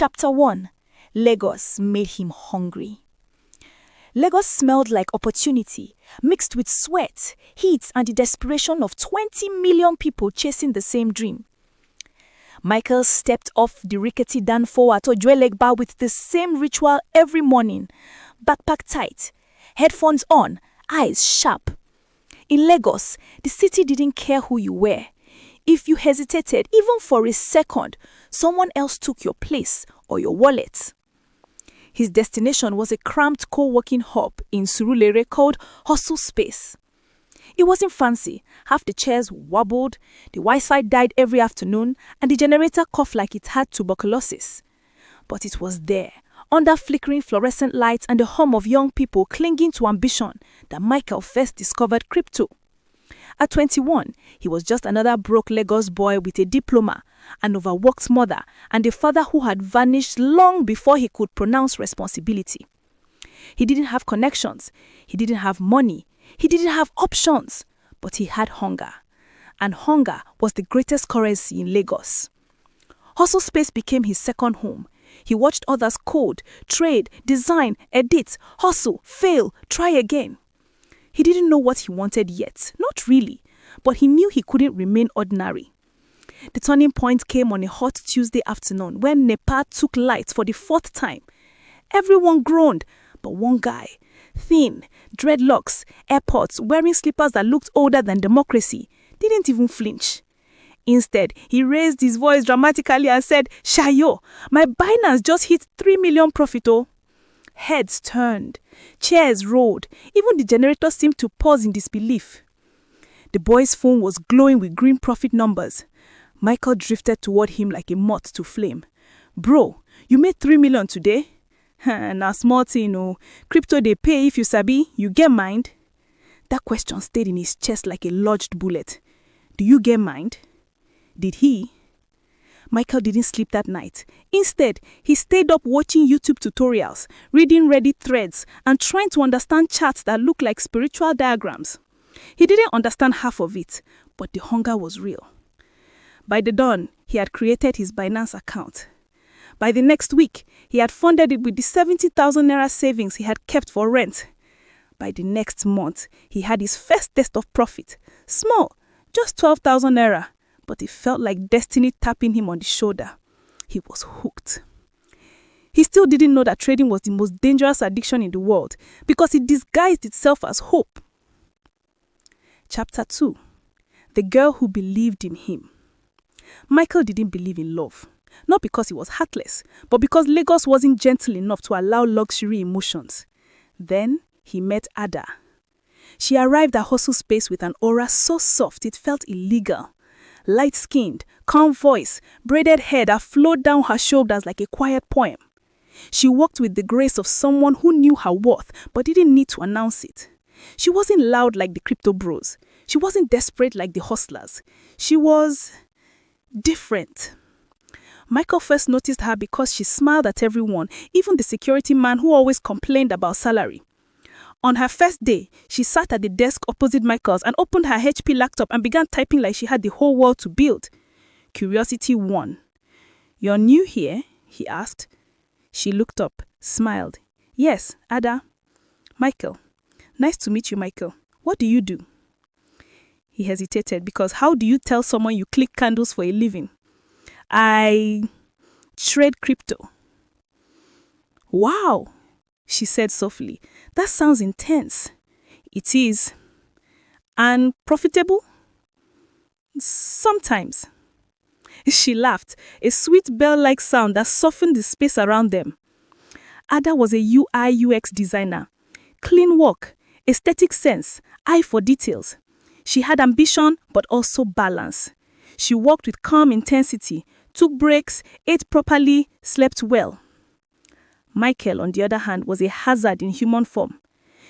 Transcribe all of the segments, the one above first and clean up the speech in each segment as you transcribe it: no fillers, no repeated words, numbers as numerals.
Chapter 1. Lagos made him hungry. Lagos smelled like opportunity, mixed with sweat, heat, and the desperation of 20 million people chasing the same dream. Michael stepped off the rickety danfo at Ojuelegba with the same ritual every morning. Backpack tight, headphones on, eyes sharp. In Lagos, the city didn't care who you were. If you hesitated even for a second, someone else took your place or your wallet. His destination was a cramped co-working hub in Surulere called Hustle Space. It wasn't fancy. Half the chairs wobbled, the Wi-Fi died every afternoon, and the generator coughed like it had tuberculosis. But it was there, under flickering fluorescent lights and the hum of young people clinging to ambition, that Michael first discovered crypto. At 21, he was just another broke Lagos boy with a diploma, an overworked mother, and a father who had vanished long before he could pronounce responsibility. He didn't have connections, he didn't have money, he didn't have options, but he had hunger. And hunger was the greatest currency in Lagos. Hustle Space became his second home. He watched others code, trade, design, edit, hustle, fail, try again. He didn't know what he wanted yet, not really, but he knew he couldn't remain ordinary. The turning point came on a hot Tuesday afternoon when NEPA took light for the fourth time. Everyone groaned, but one guy, thin, dreadlocks, AirPods, wearing slippers that looked older than democracy, didn't even flinch. Instead, he raised his voice dramatically and said, "Shayo, my Binance just hit 3 million profit oh." Heads turned, chairs rolled, even the generator seemed to pause in disbelief. The boy's phone was glowing with green profit numbers. Michael drifted toward him like a moth to flame. "Bro, you made 3 million today?" "Na small thing oh. Crypto they pay if you sabi, you get mind?" That question stayed in his chest like a lodged bullet. Do you get mind? Did he? Michael didn't sleep that night. Instead, he stayed up watching YouTube tutorials, reading Reddit threads, and trying to understand charts that looked like spiritual diagrams. He didn't understand half of it, but the hunger was real. By the dawn, he had created his Binance account. By the next week, he had funded it with the 70,000 naira savings he had kept for rent. By the next month, he had his first taste of profit. Small, just 12,000 naira. But it felt like destiny tapping him on the shoulder. He was hooked. He still didn't know that trading was the most dangerous addiction in the world because it disguised itself as hope. Chapter 2. The girl who believed in him. Michael didn't believe in love. Not because he was heartless, but because Lagos wasn't gentle enough to allow luxury emotions. Then he met Ada. She arrived at Hustle Space with an aura so soft it felt illegal. Light-skinned, calm voice, braided hair that flowed down her shoulders like a quiet poem. She walked with the grace of someone who knew her worth but didn't need to announce it. She wasn't loud like the crypto bros. She wasn't desperate like the hustlers. She was different. Michael first noticed her because she smiled at everyone, even the security man who always complained about salary. On her first day, she sat at the desk opposite Michael's and opened her HP laptop and began typing like she had the whole world to build. Curiosity won. "You're new here?" he asked. She looked up, smiled. "Yes, Ada." "Michael. Nice to meet you, Michael. What do you do?" He hesitated because how do you tell someone you click candles for a living? "I trade crypto." "Wow," she said softly. "That sounds intense." "It is." "And profitable?" "Sometimes." She laughed, a sweet bell-like sound that softened the space around them. Ada was a UI UX designer. Clean work, aesthetic sense, eye for details. She had ambition but also balance. She worked with calm intensity, took breaks, ate properly, slept well. Michael, on the other hand, was a hazard in human form.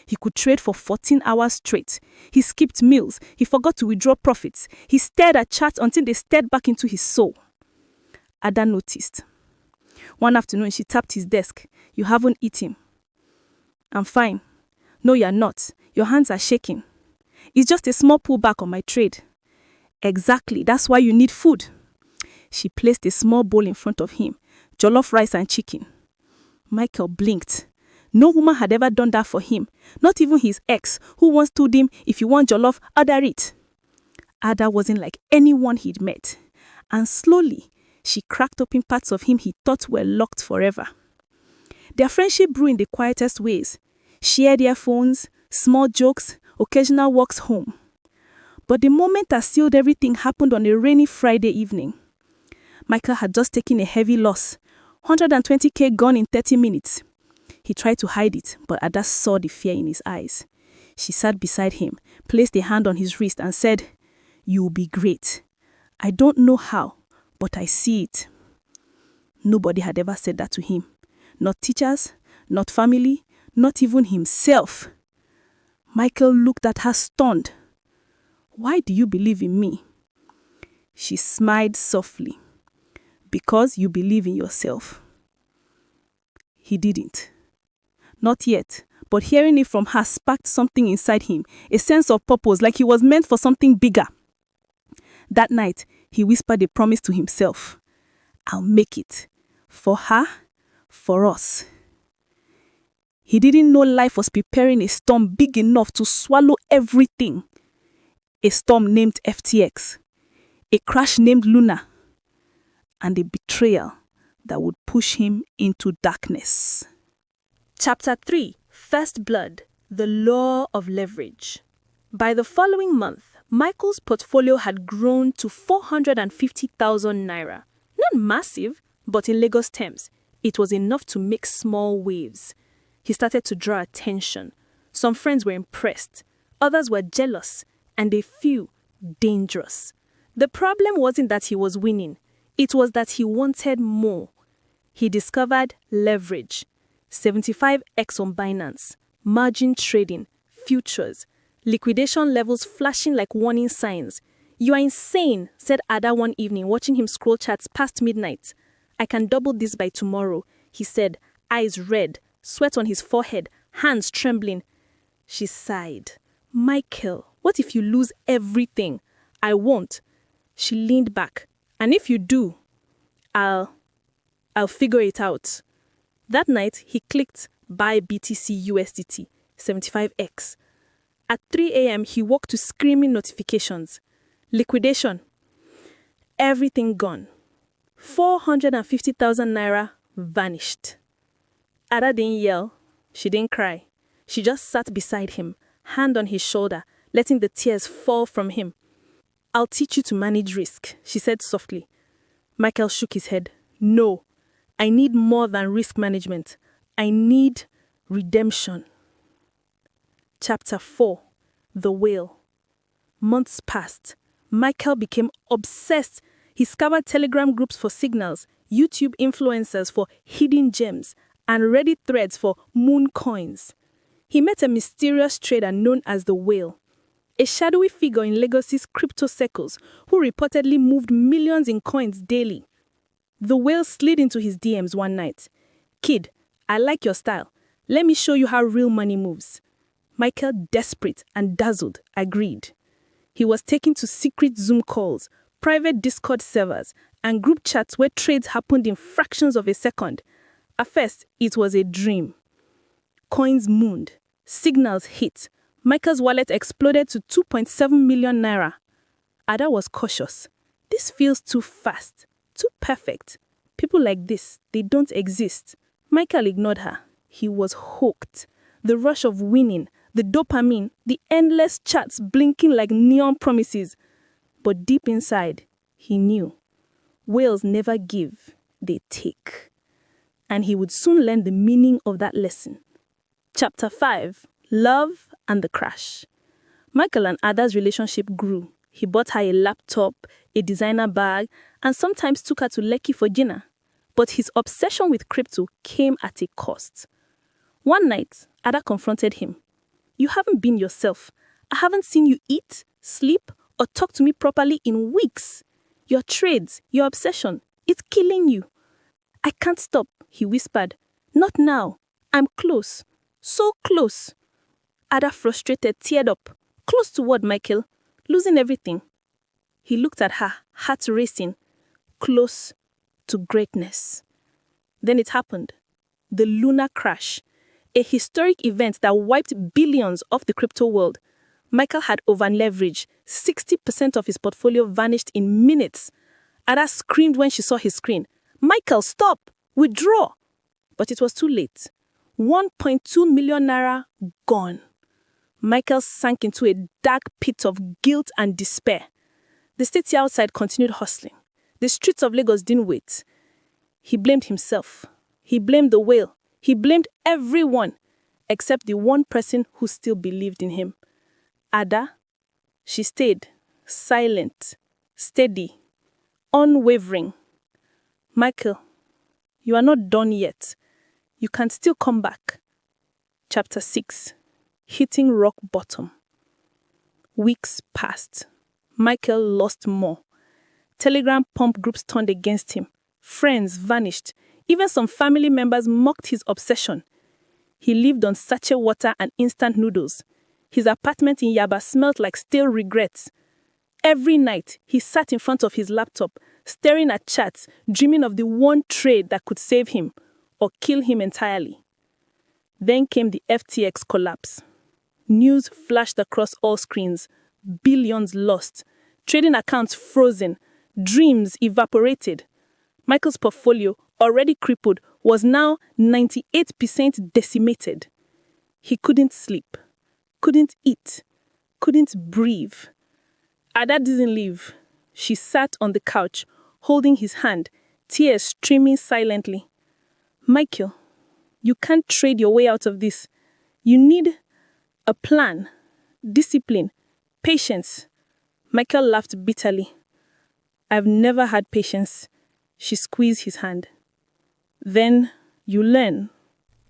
He could trade for 14 hours straight. He skipped meals. He forgot to withdraw profits. He stared at charts until they stared back into his soul. Ada noticed. One afternoon, she tapped his desk. "You haven't eaten." "I'm fine." "No, you're not. Your hands are shaking." "It's just a small pullback on my trade." "Exactly. That's why you need food." She placed a small bowl in front of him. jollof rice and chicken. Michael blinked. No woman had ever done that for him, not even his ex, who once told him, if you want jollof, order it. Ada wasn't like anyone he'd met, and slowly, she cracked open parts of him he thought were locked forever. Their friendship grew in the quietest ways. Shared earphones, small jokes, occasional walks home. But the moment that sealed everything happened on a rainy Friday evening. Michael had just taken a heavy loss, 120K gone in 30 minutes. He tried to hide it, but Ada saw the fear in his eyes. She sat beside him, placed a hand on his wrist and said, "You will be great. I don't know how, but I see it." Nobody had ever said that to him. Not teachers, not family, not even himself. Michael looked at her stunned. "Why do you believe in me?" She smiled softly. "Because you believe in yourself." He didn't. Not yet, but hearing it from her sparked something inside him, a sense of purpose, like he was meant for something bigger. That night, he whispered a promise to himself. "I'll make it. For her, for us." He didn't know life was preparing a storm big enough to swallow everything. A storm named FTX, a crash named Luna, and a betrayal that would push him into darkness. Chapter 3, First Blood, The Law of Leverage. By the following month, Michael's portfolio had grown to 450,000 naira. Not massive, but in Lagos terms, it was enough to make small waves. He started to draw attention. Some friends were impressed, others were jealous, and a few dangerous. The problem wasn't that he was winning, it was that he wanted more. He discovered leverage, 75x on Binance, margin trading, futures, liquidation levels flashing like warning signs. "You are insane," said Ada one evening, watching him scroll charts past midnight. "I can double this by tomorrow," he said, eyes red, sweat on his forehead, hands trembling. She sighed. "Michael, what if you lose everything?" "I won't." She leaned back. "And if you do, I'll figure it out." That night, he clicked buy BTC USDT, 75x. At 3 a.m., he woke to screaming notifications. Liquidation. Everything gone. 450,000 naira vanished. Ada didn't yell. She didn't cry. She just sat beside him, hand on his shoulder, letting the tears fall from him. "I'll teach you to manage risk," she said softly. Michael shook his head. "No. I need more than risk management. I need redemption." Chapter 4, The Whale. Months passed. Michael became obsessed. He scoured Telegram groups for signals, YouTube influencers for hidden gems, and Reddit threads for moon coins. He met a mysterious trader known as the Whale, a shadowy figure in Lagos's crypto circles who reportedly moved millions in coins daily. The Whale slid into his DMs one night. "Kid, I like your style. Let me show you how real money moves." Michael, desperate and dazzled, agreed. He was taken to secret Zoom calls, private Discord servers, and group chats where trades happened in fractions of a second. At first, it was a dream. Coins mooned, signals hit. Michael's wallet exploded to 2.7 million naira. Ada was cautious. "This feels too fast. Too perfect. People like this, they don't exist." Michael ignored her. He was hooked. The rush of winning, the dopamine, the endless chats blinking like neon promises. But deep inside, he knew. Whales never give, they take. And he would soon learn the meaning of that lesson. Chapter 5, Love and the Crash. Michael and Ada's relationship grew. He bought her a laptop, a designer bag, and sometimes took her to Lekki for dinner. But his obsession with crypto came at a cost. One night, Ada confronted him. "You haven't been yourself. I haven't seen you eat, sleep, or talk to me properly in weeks. Your trades, your obsession, it's killing you." "I can't stop," he whispered. "Not now. I'm close. So close." Ada, frustrated, teared up. "Close to what, Michael? Losing everything." He looked at her, heart racing. "Close to greatness." Then it happened. The lunar crash. A historic event that wiped billions off the crypto world. Michael had over-leveraged. 60% of his portfolio vanished in minutes. Ada screamed when she saw his screen. "Michael, stop! Withdraw!" But it was too late. 1.2 million naira gone. Michael sank into a dark pit of guilt and despair. The city outside continued hustling. The streets of Lagos didn't wait. He blamed himself. He blamed the whale. He blamed everyone except the one person who still believed in him. Ada. She stayed, silent, steady, unwavering. "Michael, you are not done yet. You can still come back." Chapter 6. Hitting rock bottom. Weeks passed. Michael lost more. Telegram pump groups turned against him. Friends vanished. Even some family members mocked his obsession. He lived on sachet water and instant noodles. His apartment in Yaba smelled like stale regrets. Every night, he sat in front of his laptop, staring at chats, dreaming of the one trade that could save him or kill him entirely. Then came the FTX collapse. News flashed across all screens. Billions lost. Trading accounts frozen. Dreams evaporated. Michael's portfolio, already crippled, was now 98% decimated. He couldn't sleep, couldn't eat, couldn't breathe. Ada didn't leave. She sat on the couch, holding his hand, tears streaming silently. "Michael, you can't trade your way out of this. You need a plan, discipline, patience." Michael laughed bitterly. "I've never had patience." She squeezed his hand. "Then you learn."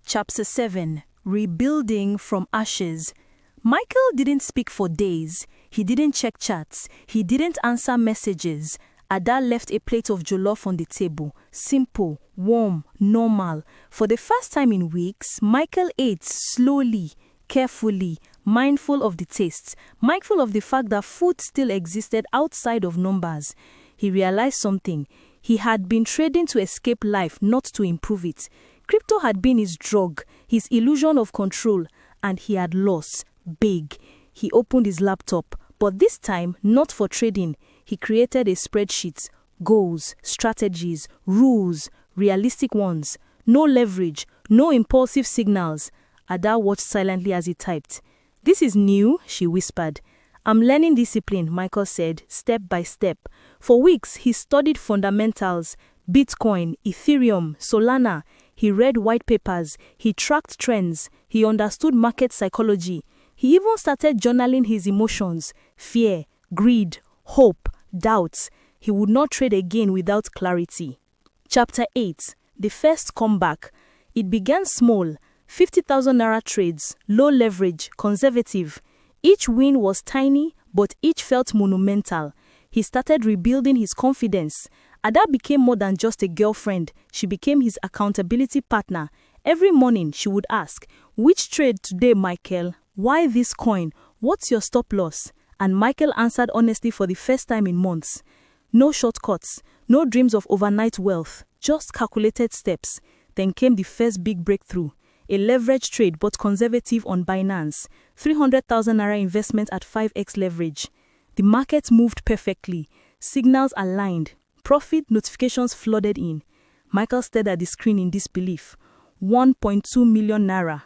Chapter 7. Rebuilding from ashes. Michael didn't speak for days. He didn't check chats. He didn't answer messages. Ada left a plate of jollof on the table. Simple, warm, normal. For the first time in weeks, Michael ate slowly, carefully, mindful of the tastes, mindful of the fact that food still existed outside of numbers. He realized something. He had been trading to escape life, not to improve it. Crypto had been his drug, his illusion of control, and he had lost big. He opened his laptop, but this time not for trading. He created a spreadsheet, goals, strategies, rules, realistic ones. No leverage, no impulsive signals. Ada watched silently as he typed. "This is new," she whispered. "I'm learning discipline," Michael said, step by step. For weeks, he studied fundamentals, Bitcoin, Ethereum, Solana. He read white papers. He tracked trends. He understood market psychology. He even started journaling his emotions, fear, greed, hope, doubts. He would not trade again without clarity. Chapter 8. The first comeback. It began small, 50,000 naira trades, low leverage, conservative. Each win was tiny, but each felt monumental. He started rebuilding his confidence. Ada became more than just a girlfriend. She became his accountability partner. Every morning, she would ask, "Which trade today, Michael? Why this coin? What's your stop loss?" And Michael answered honestly for the first time in months. No shortcuts, no dreams of overnight wealth, just calculated steps. Then came the first big breakthrough. A leverage trade but conservative on Binance. 300,000 naira investment at 5x leverage. The market moved perfectly. Signals aligned. Profit notifications flooded in. Michael stared at the screen in disbelief. 1.2 million naira.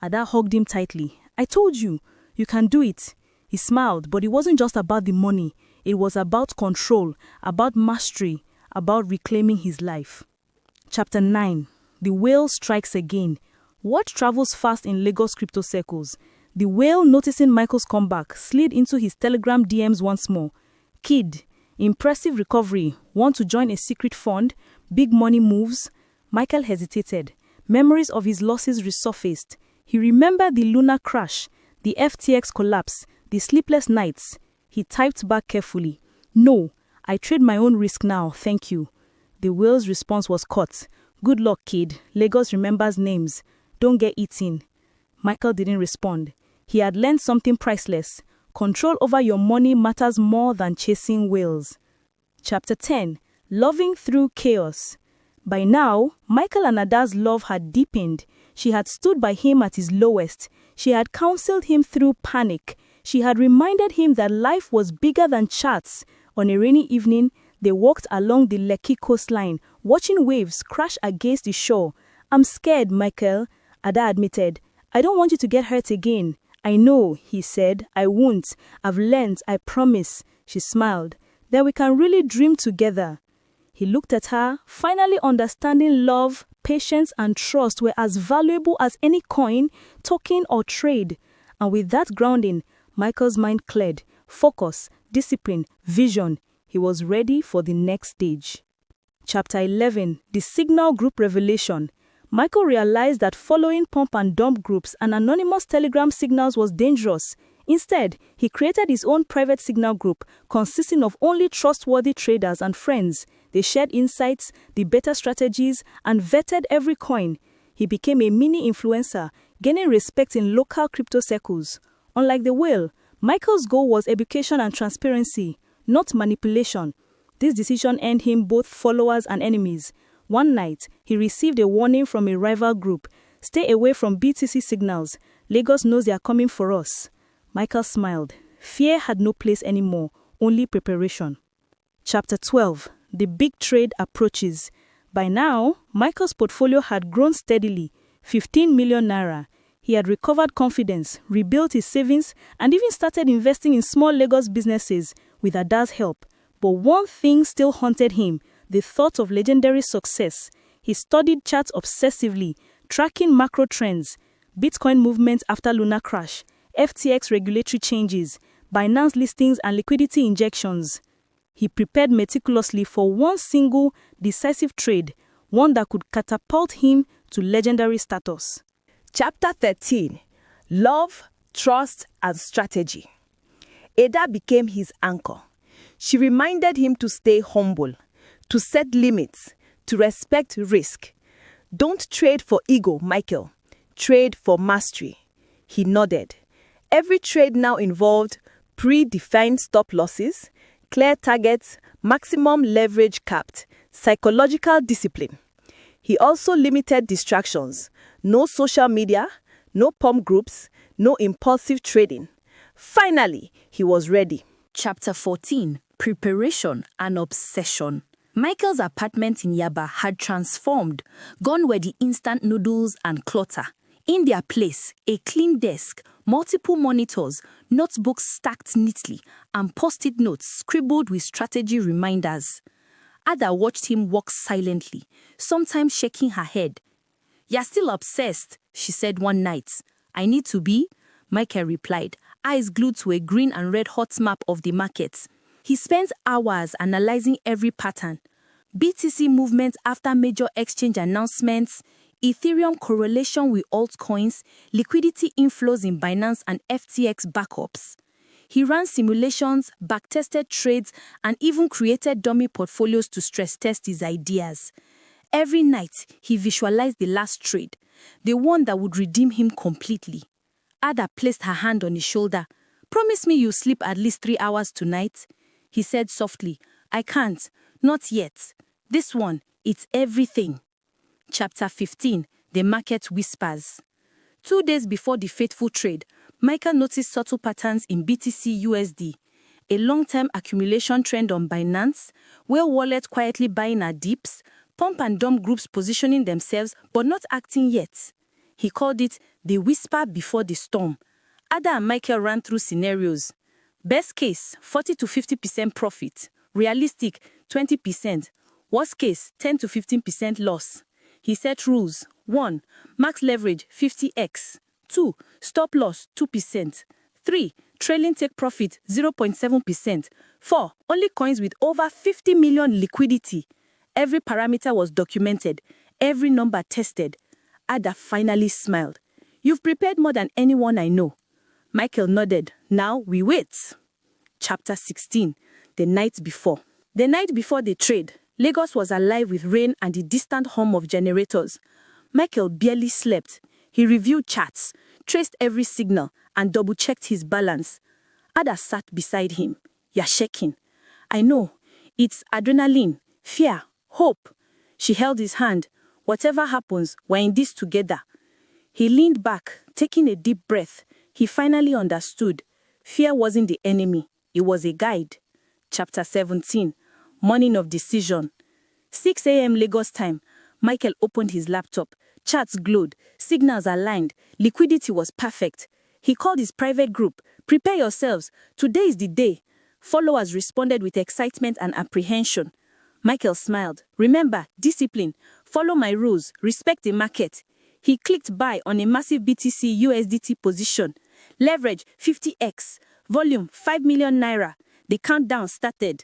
Ada hugged him tightly. "I told you, you can do it." He smiled, but it wasn't just about the money. It was about control, about mastery, about reclaiming his life. Chapter 9. The whale strikes again. What travels fast in Lagos crypto circles? The whale, noticing Michael's comeback, slid into his Telegram DMs once more. "Kid, impressive recovery. Want to join a secret fund? Big money moves?" Michael hesitated. Memories of his losses resurfaced. He remembered the lunar crash, the FTX collapse, the sleepless nights. He typed back carefully. "No, I trade my own risk now, thank you." The whale's response was curt. "Good luck, kid. Lagos remembers names. Don't get eaten." Michael didn't respond. He had learned something priceless. Control over your money matters more than chasing whales. Chapter 10. Loving through chaos. By now, Michael and Ada's love had deepened. She had stood by him at his lowest. She had counseled him through panic. She had reminded him that life was bigger than charts. On a rainy evening, they walked along the Lekki coastline, watching waves crash against the shore. "I'm scared, Michael," Ada admitted. "I don't want you to get hurt again." "I know," he said. "I won't. I've learned, I promise." She smiled. "Then we can really dream together." He looked at her, finally understanding love, patience, and trust were as valuable as any coin, token, or trade. And with that grounding, Michael's mind cleared. Focus, discipline, vision. He was ready for the next stage. Chapter 11. The Signal Group Revelation. Michael realized that following pump and dump groups and anonymous telegram signals was dangerous. Instead, he created his own private signal group consisting of only trustworthy traders and friends. They shared insights, debated strategies, and vetted every coin. He became a mini influencer, gaining respect in local crypto circles. Unlike the whale, Michael's goal was education and transparency, not manipulation. This decision earned him both followers and enemies. One night, he received a warning from a rival group. "Stay away from BTC signals. Lagos knows they are coming for us." Michael smiled. Fear had no place anymore, only preparation. Chapter 12. The Big Trade Approaches. By now, Michael's portfolio had grown steadily, 15 million naira. He had recovered confidence, rebuilt his savings, and even started investing in small Lagos businesses with Ada's help. But one thing still haunted him, the thought of legendary success. He studied charts obsessively, tracking macro trends, Bitcoin movement after lunar crash, FTX regulatory changes, Binance listings and liquidity injections. He prepared meticulously for one single, decisive trade, one that could catapult him to legendary status. Chapter 13. Love, Trust, and Strategy. Ada became his anchor. She reminded him to stay humble, to set limits, to respect risk. "Don't trade for ego, Michael. Trade for mastery." He nodded. Every trade now involved predefined stop losses, clear targets, maximum leverage capped, psychological discipline. He also limited distractions. No social media, no pump groups, no impulsive trading. Finally, he was ready. Chapter 14. Preparation and Obsession. Michael's apartment in Yaba had transformed. Gone were the instant noodles and clutter. In their place, a clean desk, multiple monitors, notebooks stacked neatly, and post-it notes scribbled with strategy reminders. Ada watched him walk silently, sometimes shaking her head. "You're still obsessed," she said one night. "I need to be," Michael replied, eyes glued to a green and red hot map of the markets. He spent hours analyzing every pattern. BTC movement after major exchange announcements, Ethereum correlation with altcoins, liquidity inflows in Binance and FTX backups. He ran simulations, backtested trades, and even created dummy portfolios to stress test his ideas. Every night, he visualized the last trade, the one that would redeem him completely. Ada placed her hand on his shoulder. "Promise me you'll sleep at least 3 hours tonight." He said softly, "I can't, not yet. This one, it's everything." Chapter 15. The Market Whispers. 2 days before the fateful trade, Michael noticed subtle patterns in BTC USD, a long-term accumulation trend on Binance, where wallets quietly buying at dips, pump and dump groups positioning themselves but not acting yet. He called it the whisper before the storm. Ada and Michael ran through scenarios. Best case, 40 to 50% profit. Realistic, 20%. Worst case, 10 to 15% loss. He set rules. 1. Max leverage 50x. 2. Stop loss 2%. 3. Trailing take profit 0.7%. 4. Only coins with over 50 million liquidity. Every parameter was documented. Every number tested. Ada finally smiled. "You've prepared more than anyone I know." Michael nodded. "Now we wait." Chapter 16. The night before. The night before the trade, Lagos was alive with rain and the distant hum of generators. Michael barely slept. He reviewed charts, traced every signal, and double-checked his balance. Ada sat beside him. "You're shaking." "I know. It's adrenaline, fear, hope." She held his hand. Whatever happens, we're in this together. He leaned back, taking a deep breath. He finally understood. Fear wasn't the enemy. It was a guide. Chapter 17. Morning of decision. 6 a.m. Lagos time. Michael opened his laptop. Charts glowed. Signals aligned. Liquidity was perfect. He called his private group. Prepare yourselves. Today is the day. Followers responded with excitement and apprehension. Michael smiled. Remember, discipline. Follow my rules. Respect the market. He clicked buy on a massive BTC USDT position. Leverage 50x. Volume 5 million naira. The countdown started.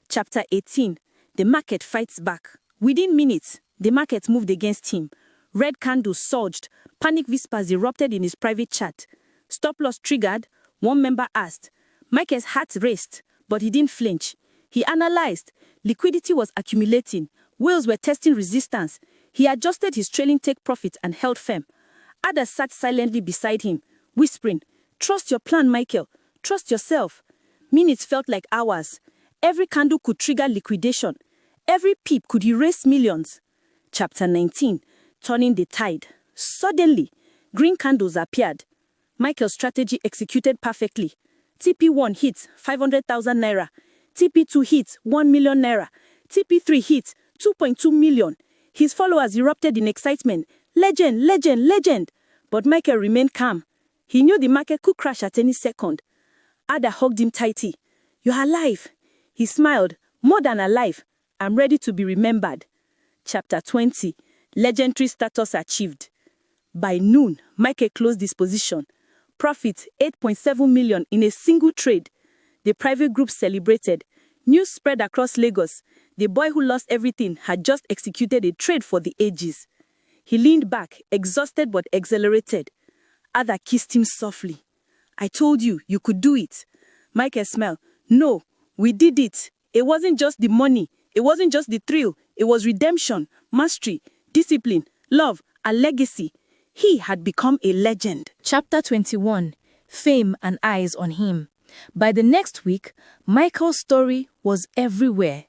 Chapter 18. The market fights back. Within minutes, the market moved against him. Red candles surged. Panic whispers erupted in his private chat. Stop loss triggered, one member asked. Michael's heart raced, but he didn't flinch. He analyzed. Liquidity was accumulating. Whales were testing resistance. He adjusted his trailing take profit and held firm. Others sat silently beside him, whispering, "Trust your plan, Michael. Trust yourself." Minutes felt like hours. Every candle could trigger liquidation. Every peep could erase millions. Chapter 19. Turning the tide. Suddenly, green candles appeared. Michael's strategy executed perfectly. TP1 hits 500,000 naira. TP2 hits 1 million naira. TP3 hits 2.2 million. His followers erupted in excitement. Legend, legend, legend. But Michael remained calm. He knew the market could crash at any second. Ada hugged him tightly. "You're alive." He smiled. "More than alive. I'm ready to be remembered." Chapter 20. Legendary status achieved. By noon, Michael closed his position. Profit 8.7 million in a single trade. The private group celebrated. News spread across Lagos. The boy who lost everything had just executed a trade for the ages. He leaned back, exhausted but exhilarated. Ada kissed him softly. "I told you, you could do it." Michael smiled. "No, we did it. It wasn't just the money. It wasn't just the thrill. It was redemption, mastery, discipline, love, and legacy. He had become a legend. Chapter 21. Fame and eyes on him. By the next week, Michael's story was everywhere.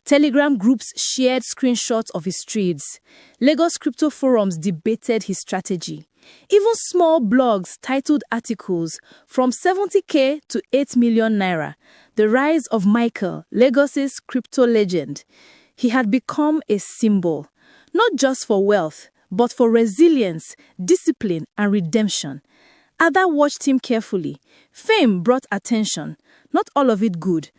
Telegram groups shared screenshots of his trades. Lagos crypto forums debated his strategy. Even small blogs titled articles from 70k to 8 million naira. The rise of Michael, Lagos's crypto legend. He had become a symbol, not just for wealth, but for resilience, discipline, and redemption. Ada watched him carefully. Fame brought attention, not all of it good.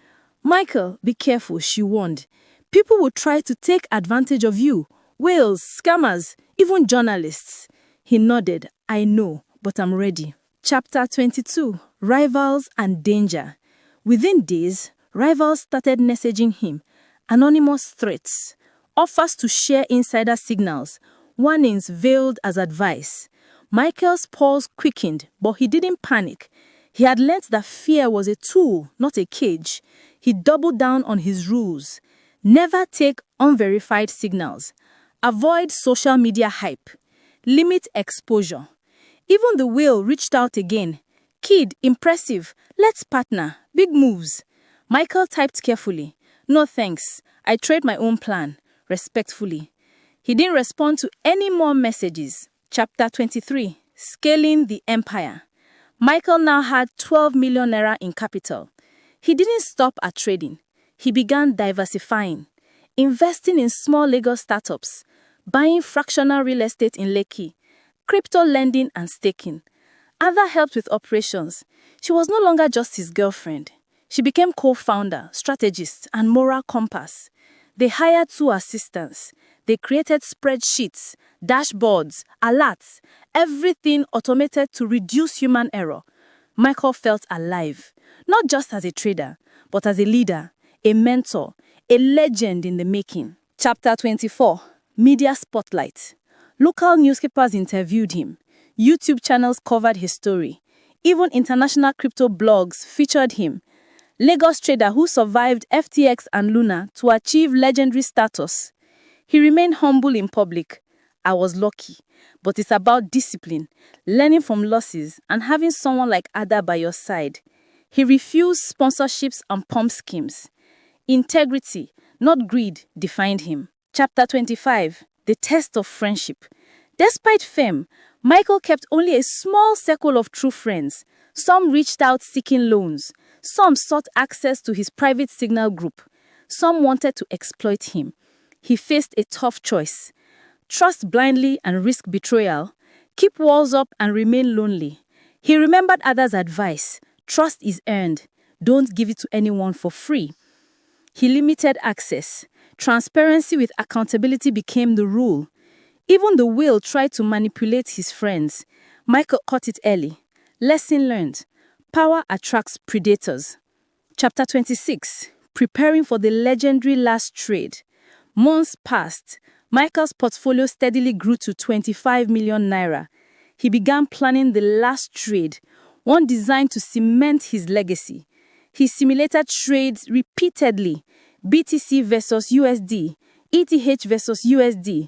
"Michael, be careful," she warned. "People will try to take advantage of you. Whales, scammers, even journalists." He nodded. "I know, but I'm ready." Chapter 22. Rivals and danger. Within days, rivals started messaging him. Anonymous threats, offers to share insider signals, warnings veiled as advice. Michael's pulse quickened, but he didn't panic. He had learnt that fear was a tool, not a cage. He doubled down on his rules. Never take unverified signals. Avoid social media hype. Limit exposure. Even the whale reached out again. "Kid, impressive. Let's partner. Big moves." Michael typed carefully. "No thanks. I trade my own plan." Respectfully. He didn't respond to any more messages. Chapter 23. Scaling the empire. Michael now had 12 million naira in capital. He didn't stop at trading. He began diversifying, investing in small Lagos startups, buying fractional real estate in Lekki, crypto lending and staking. Ada helped with operations. She was no longer just his girlfriend. She became co-founder, strategist, and moral compass. They hired 2 assistants. They created spreadsheets, dashboards, alerts, everything automated to reduce human error. Michael felt alive, not just as a trader, but as a leader, a mentor, a legend in the making. Chapter 24. Media Spotlight. Local newspapers interviewed him. YouTube channels covered his story. Even international crypto blogs featured him. Lagos trader who survived FTX and Luna to achieve legendary status. He remained humble in public. "I was lucky, but it's about discipline, learning from losses, and having someone like Ada by your side." He refused sponsorships and pump schemes. Integrity, not greed, defined him. Chapter 25. The Test of Friendship. Despite fame, Michael kept only a small circle of true friends. Some reached out seeking loans. Some sought access to his private signal group. Some wanted to exploit him. He faced a tough choice. Trust blindly and risk betrayal. Keep walls up and remain lonely. He remembered others' advice. Trust is earned. Don't give it to anyone for free. He limited access. Transparency with accountability became the rule. Even the whale tried to manipulate his friends. Michael caught it early. Lesson learned. Power attracts predators. Chapter 26. Preparing for the legendary last trade. Months passed. Michael's portfolio steadily grew to 25 million naira. He began planning the last trade, one designed to cement his legacy. He simulated trades repeatedly. BTC versus USD, ETH versus USD,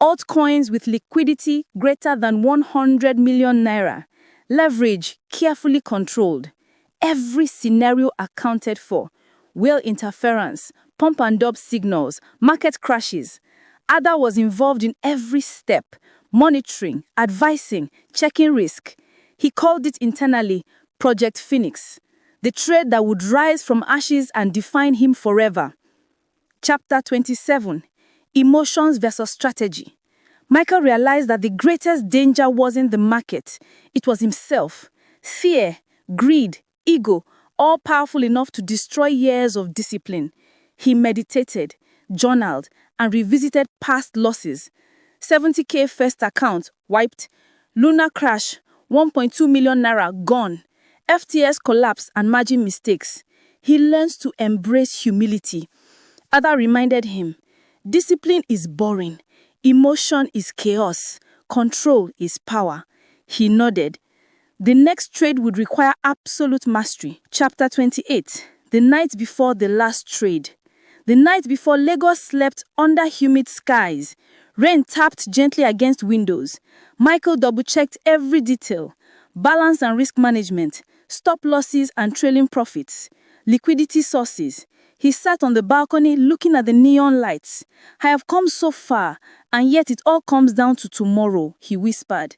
altcoins with liquidity greater than 100 million naira. Leverage carefully controlled. Every scenario accounted for. Whale interference, pump and dump signals, market crashes. Ada was involved in every step, monitoring, advising, checking risk. He called it internally Project Phoenix, the trade that would rise from ashes and define him forever. Chapter 27. Emotions versus strategy. Michael realized that the greatest danger wasn't the market, it was himself. Fear, greed, ego, all powerful enough to destroy years of discipline. He meditated, journaled, and revisited past losses. 70K first account wiped. Lunar crash, 1.2 million naira gone. FTS collapse and margin mistakes. He learns to embrace humility. Ada reminded him, discipline is boring. Emotion is chaos. Control is power. He nodded. The next trade would require absolute mastery. Chapter 28. The night before the last trade. The night before Lagos slept under humid skies. Rain tapped gently against windows. Michael double-checked every detail. Balance and risk management. Stop losses and trailing profits. Liquidity sources. He sat on the balcony looking at the neon lights. I have come so far, and yet it all comes down to tomorrow, he whispered.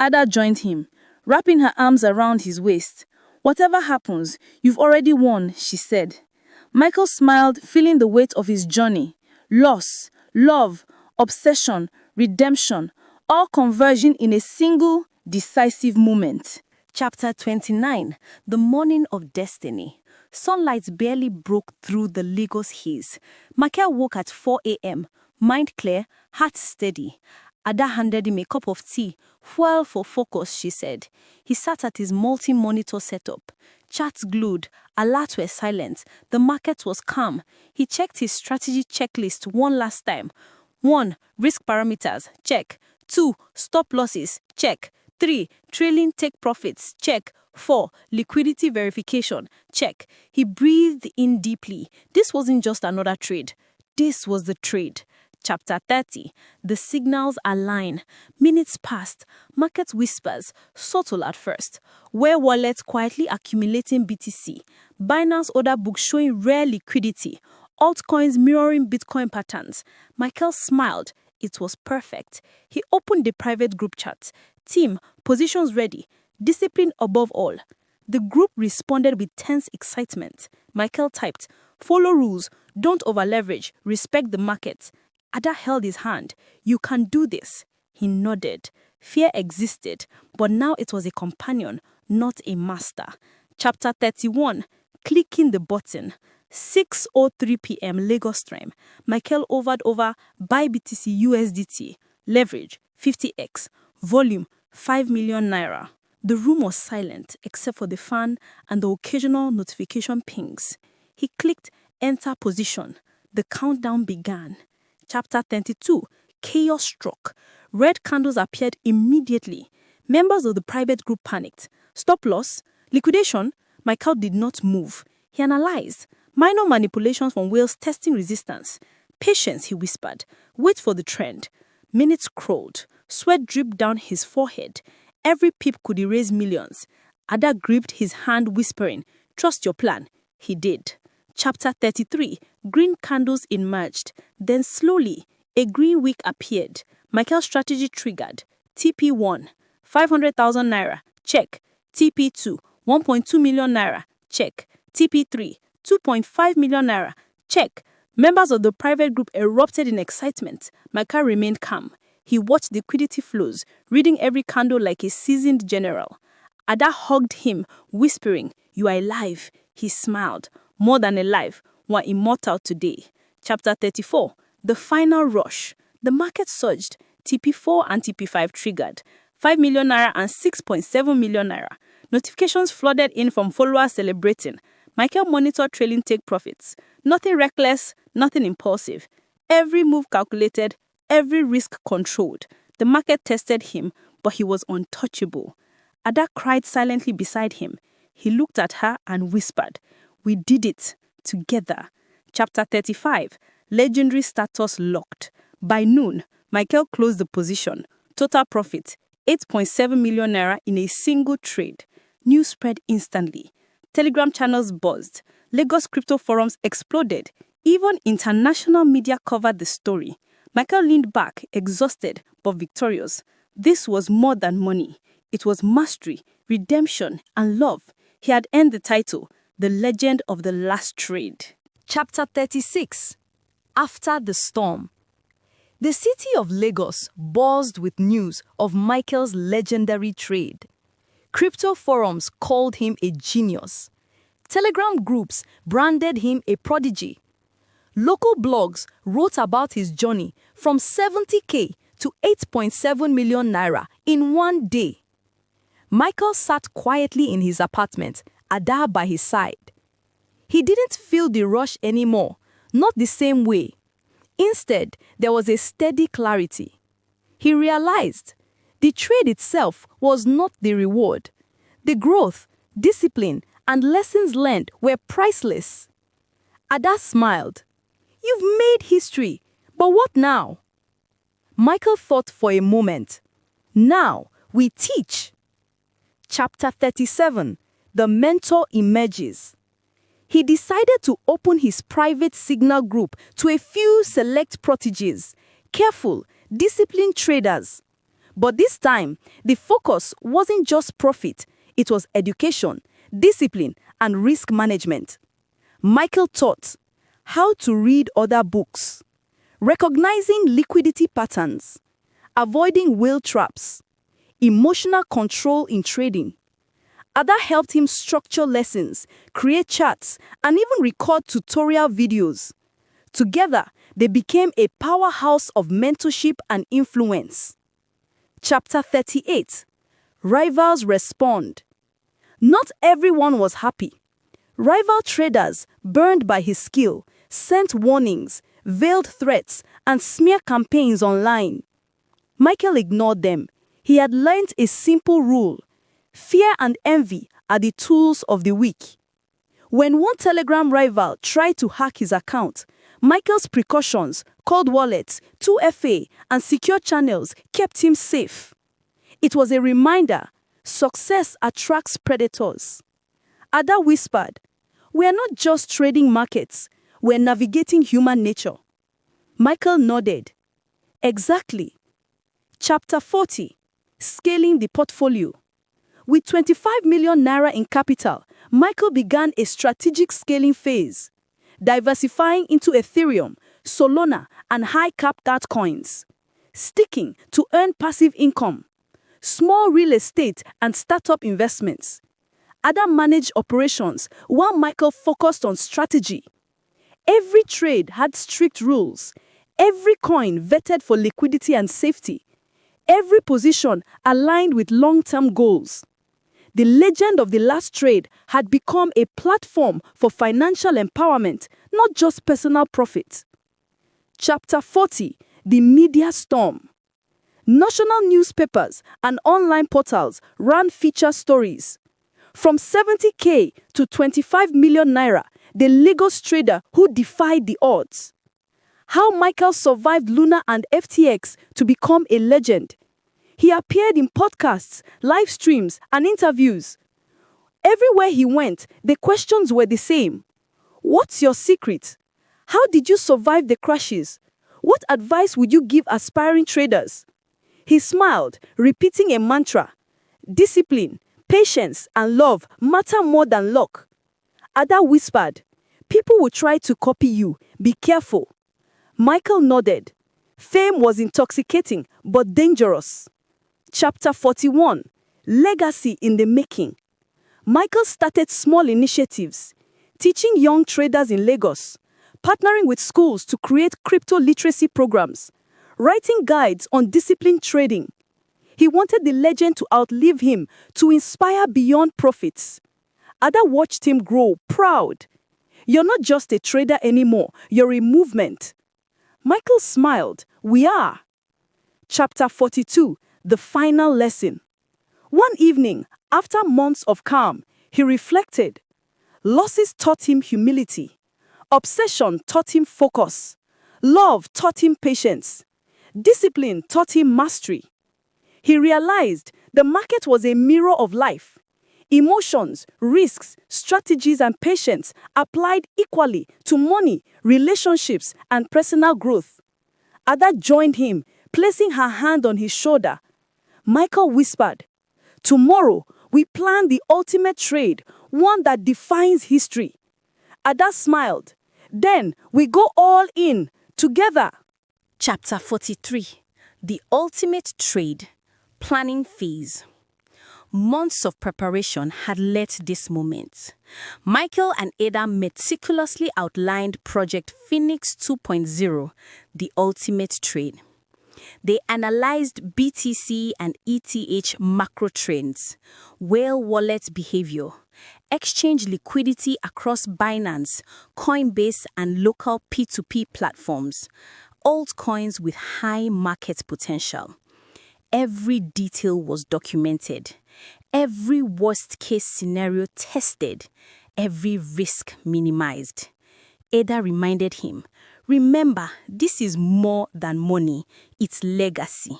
Ada joined him, wrapping her arms around his waist. Whatever happens, you've already won, she said. Michael smiled, feeling the weight of his journey. Loss, love, obsession, redemption, all converging in a single, decisive moment. Chapter 29. The Morning of Destiny. Sunlight barely broke through the Lagos haze. Michael woke at 4 a.m., mind clear, heart steady. Ada handed him a cup of tea. Well for focus, she said. He sat at his multi-monitor setup. Charts glued, alerts were silent. The market was calm. He checked his strategy checklist one last time. 1. Risk parameters, check. 2. Stop losses, check. 3. Trailing take profits, check. 4. Liquidity verification, check. He breathed in deeply. This wasn't just another trade. This was the trade. Chapter 30. The signals align. Minutes passed. Market whispers, subtle at first. Where wallets quietly accumulating BTC. Binance order book showing rare liquidity. Altcoins mirroring Bitcoin patterns. Michael smiled. It was perfect. He opened the private group chat. Team, positions ready. Discipline above all. The group responded with tense excitement. Michael typed, follow rules, don't over-leverage, respect the market. Ada held his hand. You can do this. He nodded. Fear existed, but now it was a companion, not a master. Chapter 31. Clicking the button. 6:03 p.m. Lagos time. Michael hovered over buy BTC USDT. Leverage 50x. Volume 5 million naira. The room was silent except for the fan and the occasional notification pings. He clicked enter position. The countdown began. Chapter 32. Chaos struck. Red candles appeared immediately. Members of the private group panicked. Stop loss? Liquidation? Michael did not move. He analyzed. Minor manipulations from whales testing resistance. Patience, he whispered. Wait for the trend. Minutes crawled. Sweat dripped down his forehead. Every pip could erase millions. Ada gripped his hand, whispering, trust your plan. He did. Chapter 33. Green candles emerged. Then slowly, a green wick appeared. Michael's strategy triggered. TP1, 500,000 naira. Check. TP2, 1.2 million naira. Check. TP3, 2.5 million naira. Check. Members of the private group erupted in excitement. Michael remained calm. He watched liquidity flows, reading every candle like a seasoned general. Ada hugged him, whispering, "You are alive." He smiled. "More than alive. We're immortal today." Chapter 34. The final rush. The market surged. TP4 and TP5 triggered. 5 million naira and 6.7 million naira. Notifications flooded in from followers celebrating. Michael monitored trailing take profits. Nothing reckless, nothing impulsive. Every move calculated, every risk controlled. The market tested him, but he was untouchable. Ada cried silently beside him. He looked at her and whispered, "We did it together." Chapter 35. Legendary status locked. By noon, Michael closed the position. Total profit, 8.7 million naira in a single trade. News spread instantly. Telegram channels buzzed. Lagos crypto forums exploded. Even international media covered the story. Michael leaned back, exhausted but victorious. This was more than money. It was mastery, redemption, and love. He had earned the title, the legend of the last trade. Chapter 36. After the storm. The city of Lagos buzzed with news of Michael's legendary trade. Crypto forums called him a genius. Telegram groups branded him a prodigy. Local blogs wrote about his journey from 70k to 8.7 million naira in one day. Michael sat quietly in his apartment, Ada by his side. He didn't feel the rush anymore, not the same way. Instead, there was a steady clarity. He realized the trade itself was not the reward. The growth, discipline, and lessons learned were priceless. Ada smiled. "You've made history, but what now?" Michael thought for a moment. "Now we teach." Chapter 37. The mentor emerges. He decided to open his private signal group to a few select proteges, careful, disciplined traders. But this time, the focus wasn't just profit, it was education, discipline, and risk management. Michael taught how to read other books, recognizing liquidity patterns, avoiding whale traps, emotional control in trading. Ada helped him structure lessons, create charts, and even record tutorial videos. Together, they became a powerhouse of mentorship and influence. Chapter 38. Rivals respond. Not everyone was happy. Rival traders, burned by his skill, sent warnings, veiled threats, and smear campaigns online. Michael ignored them. He had learned a simple rule: fear and envy are the tools of the weak. When one Telegram rival tried to hack his account, Michael's precautions, cold wallets, 2FA, and secure channels kept him safe. It was a reminder: success attracts predators. Ada whispered, "We're not just trading markets, we're navigating human nature." Michael nodded. Exactly. Chapter 40. Scaling the portfolio. With 25 million naira in capital, Michael began a strategic scaling phase, diversifying into Ethereum, Solana, and high-cap altcoins, sticking to earn passive income, small real estate, and startup investments. Ada managed operations while Michael focused on strategy. Every trade had strict rules, every coin vetted for liquidity and safety, every position aligned with long-term goals. The legend of the last trade had become a platform for financial empowerment, not just personal profit. Chapter 40. The media storm. National newspapers and online portals ran feature stories. From 70k to 25 million naira, the Lagos trader who defied the odds. How Michael survived Luna and FTX to become a legend. He appeared in podcasts, live streams, and interviews. Everywhere he went, the questions were the same. What's your secret? How did you survive the crashes? What advice would you give aspiring traders? He smiled, repeating a mantra. Discipline, patience, and love matter more than luck. Ada whispered, people will try to copy you. Be careful. Michael nodded. Fame was intoxicating, but dangerous. Chapter 41. Legacy in the making. Michael started small initiatives, teaching young traders in Lagos, partnering with schools to create crypto literacy programs, writing guides on disciplined trading. He wanted the legend to outlive him, to inspire beyond profits. Ada watched him grow, proud. You're not just a trader anymore, you're a movement. Michael smiled. We are. Chapter 42. The final lesson. One evening, after months of calm, he reflected. Losses taught him humility. Obsession taught him focus. Love taught him patience. Discipline taught him mastery. He realized the market was a mirror of life. Emotions, risks, strategies, and patience applied equally to money, relationships, and personal growth. Ada joined him, placing her hand on his shoulder. Michael whispered, tomorrow, we plan the ultimate trade, one that defines history. Ada smiled. Then we go all in, together. Chapter 43. The ultimate trade. Planning phase. Months of preparation had led to this moment. Michael and Ada meticulously outlined Project Phoenix 2.0, the ultimate trade. They analyzed BTC and ETH macro trends, whale wallet behavior, exchange liquidity across Binance, Coinbase, and local P2P platforms, altcoins with high market potential. Every detail was documented, every worst-case scenario tested, every risk minimized. Ada reminded him, remember, this is more than money, it's legacy.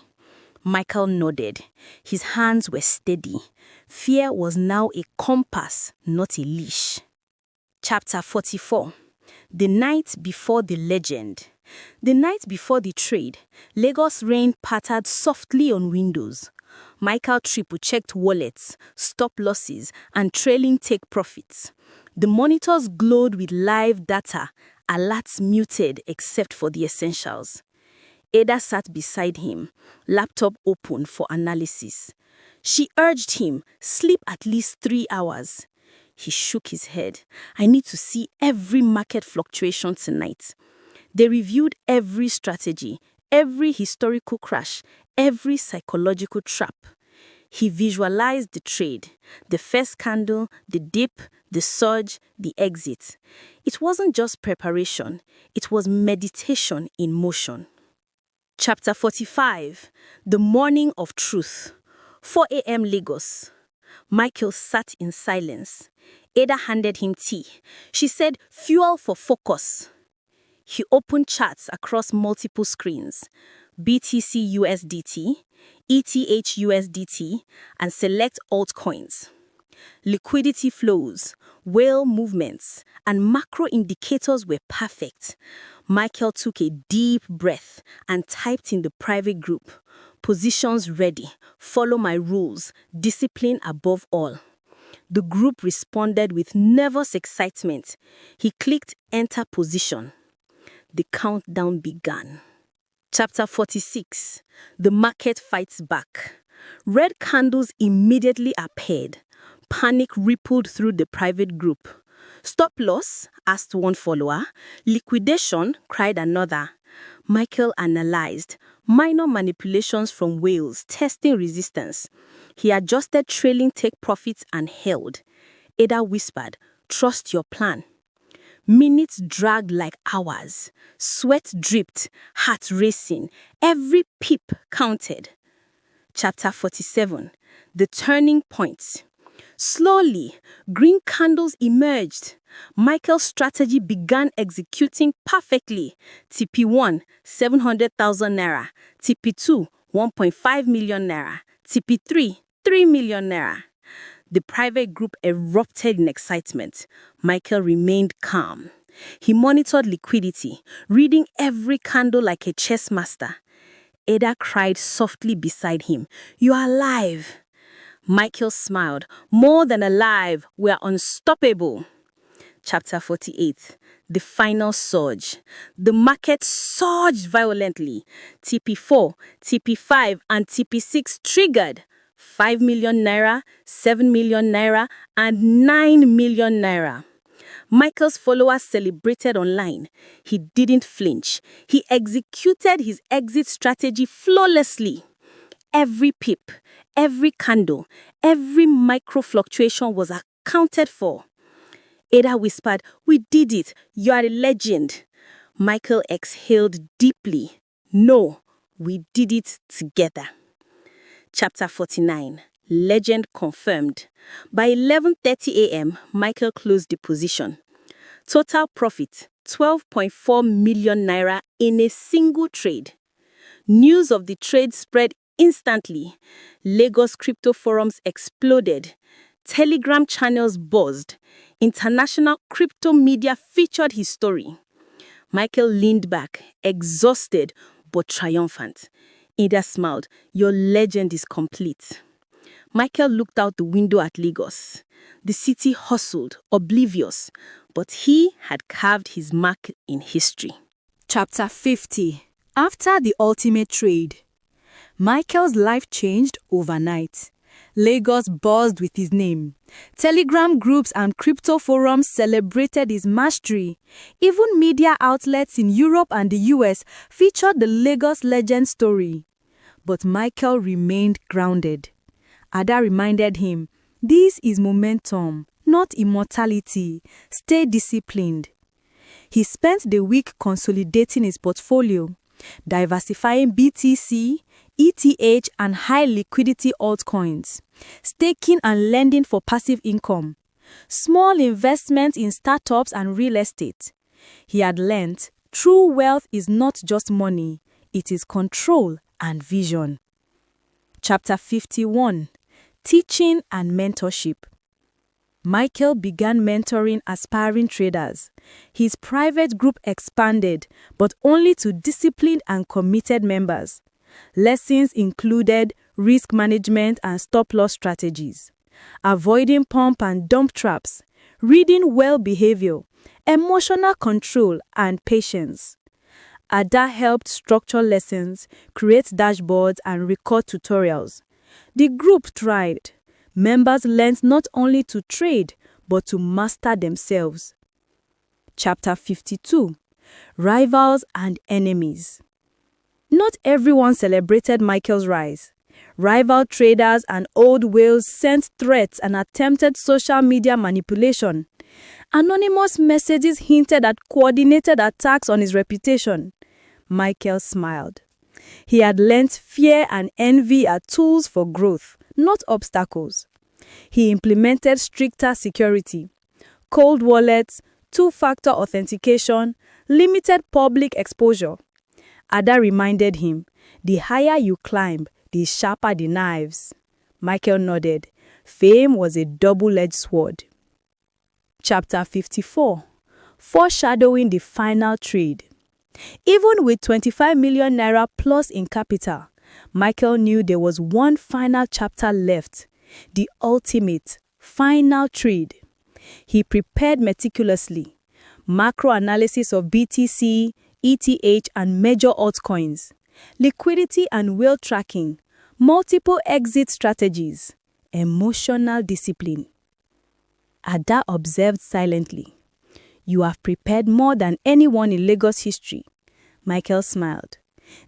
Michael nodded. His hands were steady. Fear was now a compass, not a leash. Chapter 44. The night before the legend. The night before the trade, Lagos rain pattered softly on windows. Michael triple-checked wallets, stop losses, and trailing take profits. The monitors glowed with live data, alerts muted except for the essentials. Ada sat beside him, laptop open for analysis. She urged him, sleep at least 3 hours. He shook his head. I need to see every market fluctuation tonight. They reviewed every strategy, every historical crash, every psychological trap. He visualized the trade, the first candle, the dip, the surge, the exit. It wasn't just preparation, it was meditation in motion. Chapter 45. The Morning of Truth. 4 a.m. Lagos. Michael sat in silence. Ada handed him tea. She said, fuel for focus. He opened charts across multiple screens, BTC USDT, ETH USDT, and select altcoins. Liquidity flows, whale movements, and macro indicators were perfect. Michael took a deep breath and typed in the private group, positions ready, follow my rules, discipline above all. The group responded with nervous excitement. He clicked enter position. The countdown began. Chapter 46. The market fights back. Red candles immediately appeared. Panic rippled through the private group. Stop loss? Asked one follower. Liquidation? Cried another. Michael analyzed. Minor manipulations from whales, testing resistance. He adjusted trailing take profits and held. Ada whispered, trust your plan. Minutes dragged like hours. Sweat dripped, heart racing. Every peep counted. Chapter 47. The turning point. Slowly, green candles emerged. Michael's strategy began executing perfectly. TP1, 700,000 naira. TP2, 1.5 million naira. TP3, 3 million naira. The private group erupted in excitement. Michael remained calm. He monitored liquidity, reading every candle like a chess master. Ada cried softly beside him. "You are alive." Michael smiled. "More than alive, we are unstoppable." Chapter 48. The final surge. The market surged violently. TP4, TP5, and TP6 triggered. 5 million naira, 7 million naira, and 9 million naira. Michael's followers celebrated online. He didn't flinch. He executed his exit strategy flawlessly. Every pip, every candle, every micro fluctuation was accounted for. Ada whispered, "We did it. You are a legend." Michael exhaled deeply. "No, we did it together." Chapter 49. Legend confirmed. By 11:30 a.m., Michael closed the position. Total profit, 12.4 million naira in a single trade. News of the trade spread instantly. Lagos crypto forums exploded. Telegram channels buzzed. International crypto media featured his story. Michael leaned back, exhausted but triumphant. Ada smiled. "Your legend is complete." Michael looked out the window at Lagos. The city hustled, oblivious, but he had carved his mark in history. Chapter 50. After the ultimate trade. Michael's life changed overnight. Lagos buzzed with his name. Telegram groups and crypto forums celebrated his mastery. Even media outlets in Europe and the US featured the Lagos legend story. But Michael remained grounded. Ada reminded him, "This is momentum, not immortality. Stay disciplined." He spent the week consolidating his portfolio, diversifying BTC, ETH, and high-liquidity altcoins, staking and lending for passive income, small investments in startups and real estate. He had learned true wealth is not just money, it is control and vision. Chapter 51. Teaching and mentorship. Michael began mentoring aspiring traders. His private group expanded, but only to disciplined and committed members. Lessons included risk management and stop-loss strategies, avoiding pump and dump traps, reading well behavior, emotional control, and patience. Ada helped structure lessons, create dashboards, and record tutorials. The group thrived. Members learned not only to trade, but to master themselves. Chapter 52. Rivals and enemies. Not everyone celebrated Michael's rise. Rival traders and old whales sent threats and attempted social media manipulation. Anonymous messages hinted at coordinated attacks on his reputation. Michael smiled. He had learnt fear and envy are tools for growth, not obstacles. He implemented stricter security, cold wallets, two-factor authentication, limited public exposure. Ada reminded him, "The higher you climb, the sharper the knives." Michael nodded. Fame was a double-edged sword. Chapter 54. Foreshadowing the final trade. Even with 25 million naira plus in capital, Michael knew there was one final chapter left, the ultimate, final trade. He prepared meticulously. Macro analysis of BTC, ETH, and major altcoins, liquidity and whale tracking, multiple exit strategies, emotional discipline. Ada observed silently. "You have prepared more than anyone in Lagos history." Michael smiled.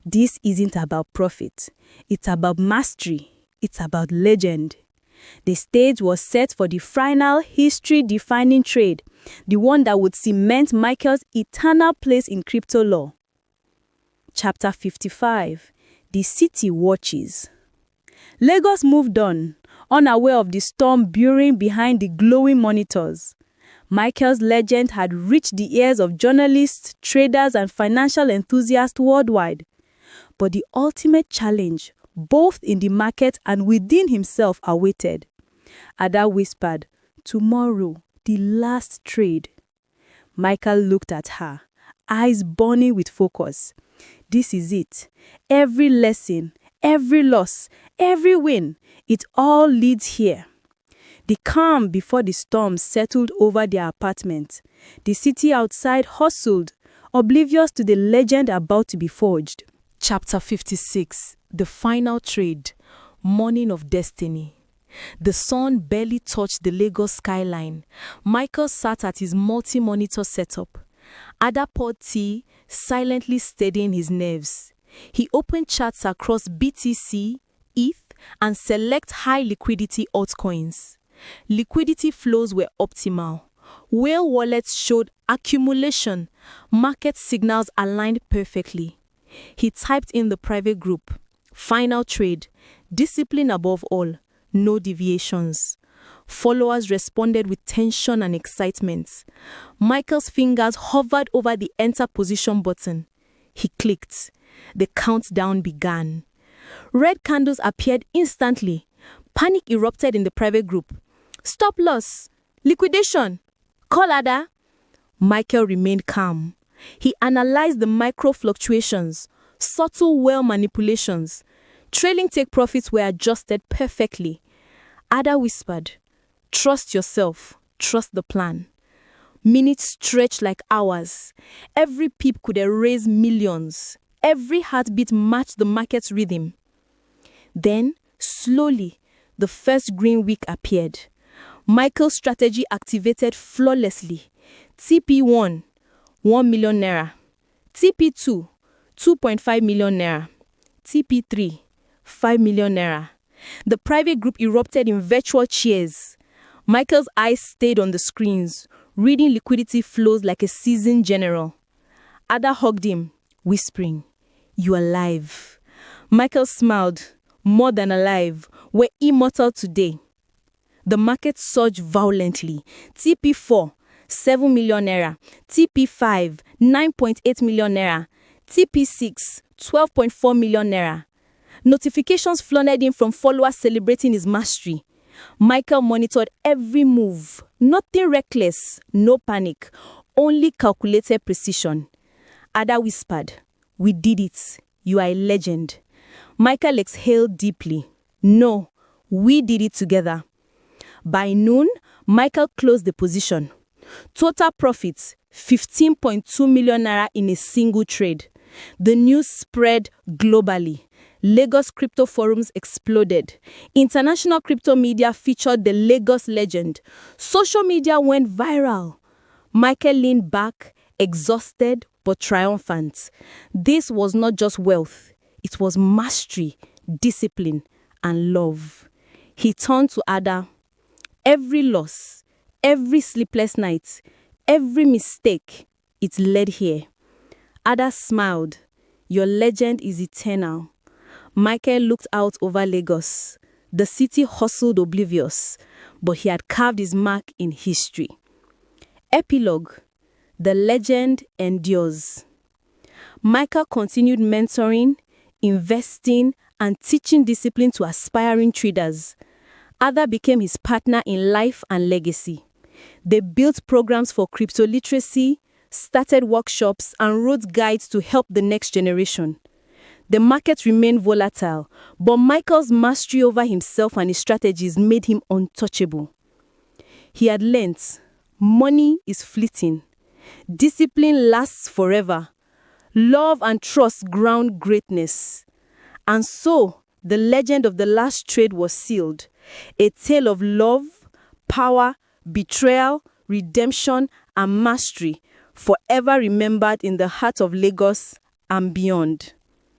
"This isn't about profit. It's about mastery. It's about legend." The stage was set for the final history-defining trade, the one that would cement Michael's eternal place in crypto lore. Chapter 55. The city watches. Lagos moved on, unaware of the storm brewing behind the glowing monitors. Michael's legend had reached the ears of journalists, traders, and financial enthusiasts worldwide. But the ultimate challenge, both in the market and within himself, awaited. Ada whispered, "Tomorrow, the last trade." Michael looked at her, eyes burning with focus. This is it. Every lesson, every loss, every win, it all leads here. The calm before the storm settled over their apartment. The city outside hustled, oblivious to the legend about to be forged. Chapter 56. The Final Trade. Morning of Destiny. The sun barely touched the Lagos skyline. Michael sat at his multi-monitor setup. Ada poured tea, silently steadying his nerves. He opened charts across BTC, ETH, and select high-liquidity altcoins. Liquidity flows were optimal. Whale wallets showed accumulation. Market signals aligned perfectly. He typed in the private group. Final trade. Discipline above all. No deviations. Followers responded with tension and excitement. Michael's fingers hovered over the enter position button. He clicked. The countdown began. Red candles appeared instantly. Panic erupted in the private group. Stop loss. Liquidation. Call Ada. Michael remained calm. He analyzed the micro fluctuations, subtle whale manipulations. Trailing take profits were adjusted perfectly. Ada whispered, "Trust yourself. Trust the plan." Minutes stretched like hours. Every peep could erase millions. Every heartbeat matched the market's rhythm. Then, slowly, the first green wick appeared. Michael's strategy activated flawlessly. TP1, 1 million naira. TP2, 2.5 million naira. TP3, 5 million naira. The private group erupted in virtual cheers. Michael's eyes stayed on the screens, reading liquidity flows like a seasoned general. Ada hugged him, whispering, "You are alive." Michael smiled. More than alive. We're immortal today. The market surged violently. TP4, 7 million naira. TP5, 9.8 million naira. TP6, 12.4 million naira. Notifications flooded in from followers celebrating his mastery. Michael monitored every move. Nothing reckless, no panic, only calculated precision. Ada whispered, "We did it. You are a legend." Michael exhaled deeply. "No, we did it together." By noon, Michael closed the position. Total profits, 15.2 million naira in a single trade. The news spread globally. Lagos crypto forums exploded. International crypto media featured the Lagos legend. Social media went viral. Michael leaned back, exhausted but triumphant. This was not just wealth. It was mastery, discipline, and love. He turned to Ada. Every loss, every sleepless night, every mistake, it led here. Ada smiled. "Your legend is eternal." Michael looked out over Lagos. The city hustled oblivious, but he had carved his mark in history. Epilogue. The legend endures. Michael continued mentoring, investing, and teaching discipline to aspiring traders. Ada became his partner in life and legacy. They built programs for crypto literacy, started workshops, and wrote guides to help the next generation. The market remained volatile, but Michael's mastery over himself and his strategies made him untouchable. He had learnt, money is fleeting. Discipline lasts forever. Love and trust ground greatness. And so, the legend of the last trade was sealed. A tale of love, power, betrayal, redemption, and mastery, forever remembered in the heart of Lagos and beyond.